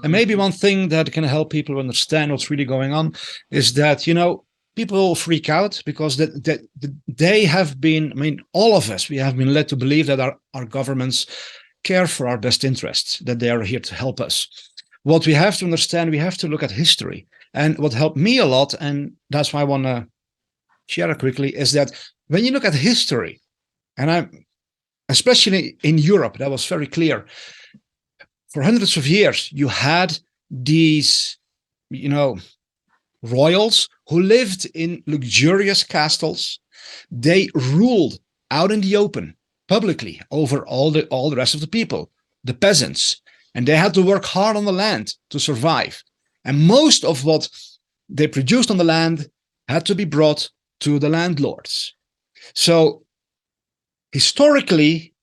And maybe one thing that can help people understand what's really going on is that, people freak out because they have been, I mean, all of us, we have been led to believe that our governments care for our best interests, that they are here to help us. What we have to understand, we have to look at history. And what helped me a lot, and that's why I want to share it quickly, is that when you look at history, and especially in Europe, that was very clear. For hundreds of years, you had these, royals who lived in luxurious castles. They ruled out in the open, publicly, over all the rest of the people, the peasants, and they had to work hard on the land to survive. And most of what they produced on the land had to be brought to the landlords. So historically,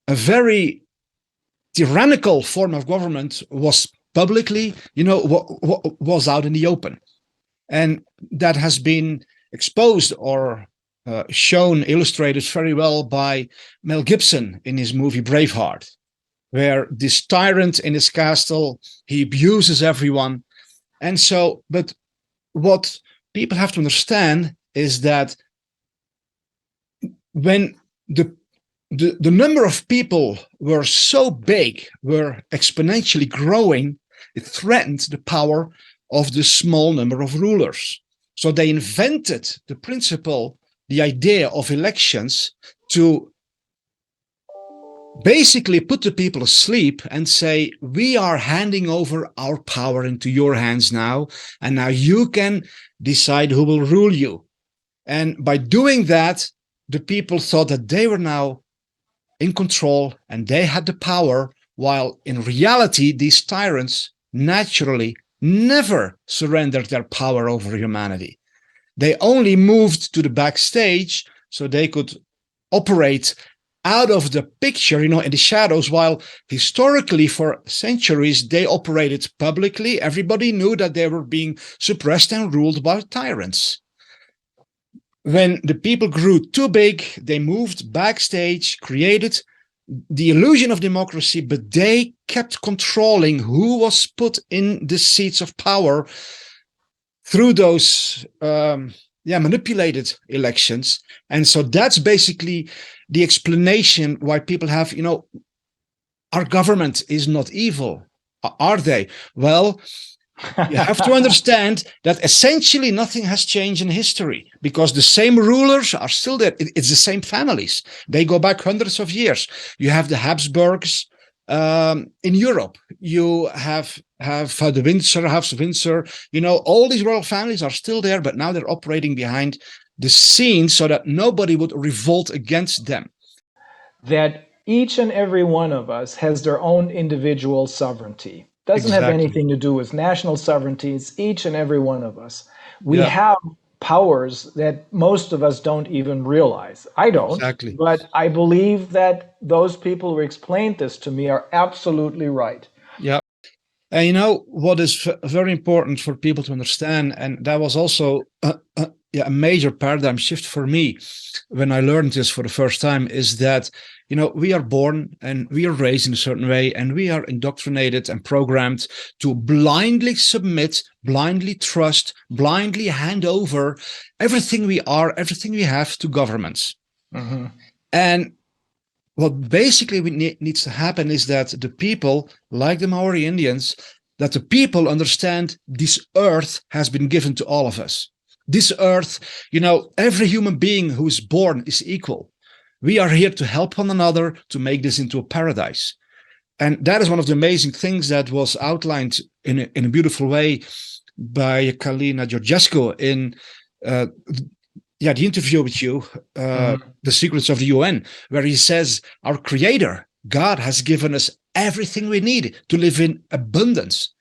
a very tyrannical form of government was publicly, was out in the open. And that has been exposed or shown, illustrated very well by Mel Gibson in his movie Braveheart, where this tyrant in his castle, he abuses everyone. And so, but what people have to understand is that when the number of people were so big, were exponentially growing, it threatened the power of the small number of rulers. So they invented the principle, the idea of elections to basically put the people asleep and say, we are handing over our power into your hands now, and now you can decide who will rule you. And by doing that, the people thought that they were now in control and they had the power, while in reality, these tyrants naturally never surrendered their power over humanity. They only moved to the backstage so they could operate out of the picture, in the shadows, while historically for centuries they operated publicly. Everybody knew that they were being suppressed and ruled by tyrants. When the people grew too big, they moved backstage, created the illusion of democracy, but they kept controlling who was put in the seats of power through those manipulated elections. And so that's basically the explanation why people have, our government is not evil, are they? Well, you have to understand that essentially nothing has changed in history, because the same rulers are still there. It's the same families. They go back hundreds of years. You have the Habsburgs in Europe. You have the Windsor, House of Windsor. All these royal families are still there, but now they're operating behind the scenes so that nobody would revolt against them. That each and every one of us has their own individual sovereignty. Doesn't have anything to do with national sovereignty. It's each and every one of us. We have powers that most of us don't even realize. I don't, but I believe that those people who explained this to me are absolutely right. Yeah. And what is very important for people to understand, and that was also a major paradigm shift for me when I learned this for the first time, is that we are born and we are raised in a certain way, and we are indoctrinated and programmed to blindly submit, blindly trust, blindly hand over everything we are, everything we have to governments. Mm-hmm. And what basically needs to happen is that the people, like the Maori Indians, that the people understand this earth has been given to all of us. This earth, every human being who is born is equal. We are here to help one another to make this into a paradise. And that is one of the amazing things that was outlined in a beautiful way by Kalina Georgescu in the interview with you, The Secrets of the UN, where he says our creator, God, has given us everything we need to live in abundance.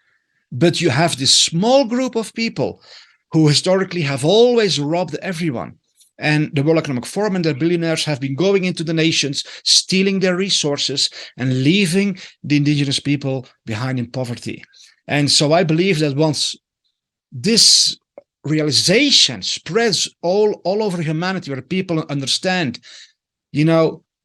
But you have this small group of people who historically have always robbed everyone. And the World Economic Forum and their billionaires have been going into the nations, stealing their resources and leaving the indigenous people behind in poverty. And so I believe that once this realization spreads all over humanity, where people understand,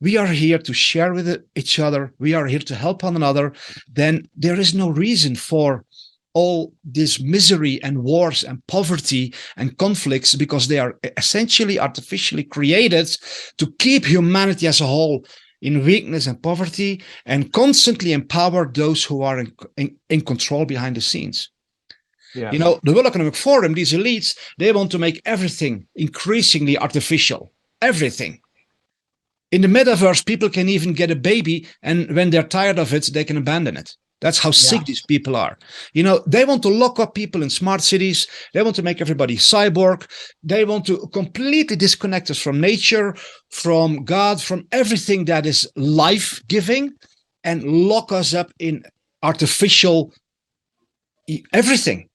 we are here to share with each other, we are here to help one another, then there is no reason for all this misery and wars and poverty and conflicts, because they are essentially artificially created to keep humanity as a whole in weakness and poverty, and constantly empower those who are in control behind the scenes. Yes. The World Economic Forum, these elites, they want to make everything increasingly artificial. Everything. In the metaverse, people can even get a baby, and when they're tired of it, they can abandon it. That's how sick these people are. They want to lock up people in smart cities. They want to make everybody cyborg. They want to completely disconnect us from nature, from God, from everything that is life-giving, and lock us up in artificial everything.